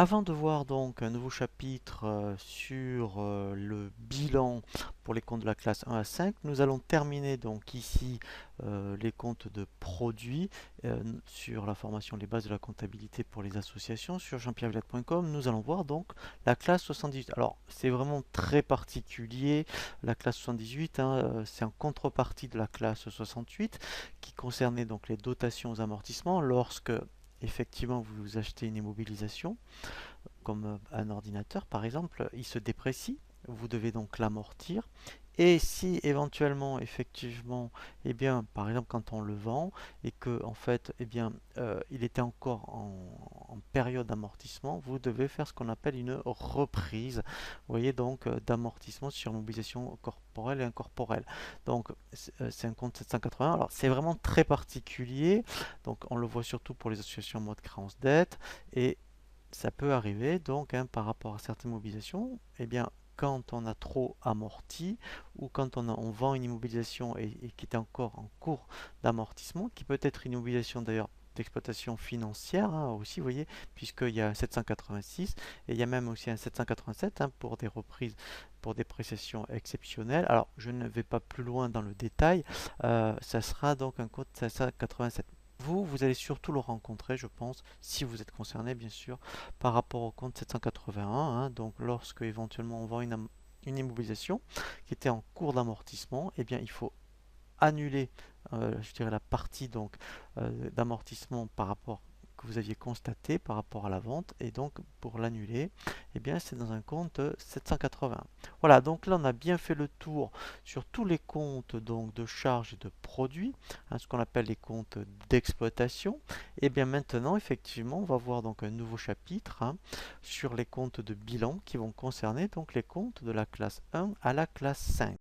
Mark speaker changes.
Speaker 1: Avant de voir donc un nouveau chapitre sur le bilan pour les comptes de la classe 1 à 5, nous allons terminer donc ici les comptes de produits sur la formation Les bases de la comptabilité pour les associations sur jeanpierrevillette.com. Nous allons voir donc la classe 78. Alors c'est vraiment très particulier la classe 78, hein, c'est en contrepartie de la classe 68 qui concernait donc les dotations aux amortissements lorsque effectivement vous achetez une immobilisation comme un ordinateur par exemple, il se déprécie, vous devez donc l'amortir. Et si éventuellement, effectivement, eh bien, par exemple, quand on le vend et que en fait, eh bien, il était encore en période d'amortissement, vous devez faire ce qu'on appelle une reprise. Vous voyez donc d'amortissement sur mobilisation corporelle et incorporelle. Donc, c'est un compte 780. Alors, c'est vraiment très particulier. Donc, on le voit surtout pour les associations en mode créance dette et ça peut arriver donc hein, par rapport à certaines mobilisations, eh bien quand on a trop amorti ou quand on vend une immobilisation et qui est encore en cours d'amortissement, qui peut être une immobilisation d'ailleurs d'exploitation financière hein, aussi, vous voyez, puisqu'il y a un 786 et il y a même aussi un 787 hein, pour des reprises, pour des prestations exceptionnelles. Alors je ne vais pas plus loin dans le détail, ça sera donc un code 787. Vous allez surtout le rencontrer, je pense, si vous êtes concerné, bien sûr, par rapport au compte 781. Hein, donc, lorsque éventuellement on vend une immobilisation qui était en cours d'amortissement, eh bien, il faut annuler, je dirais, la partie donc d'amortissement par rapport que vous aviez constaté par rapport à la vente et donc pour l'annuler eh bien c'est dans un compte 780. Voilà, donc là on a bien fait le tour sur tous les comptes donc de charges et de produits, hein, ce qu'on appelle les comptes d'exploitation. Et bien maintenant effectivement on va voir donc un nouveau chapitre hein, sur les comptes de bilan qui vont concerner donc les comptes de la classe 1 à la classe 5.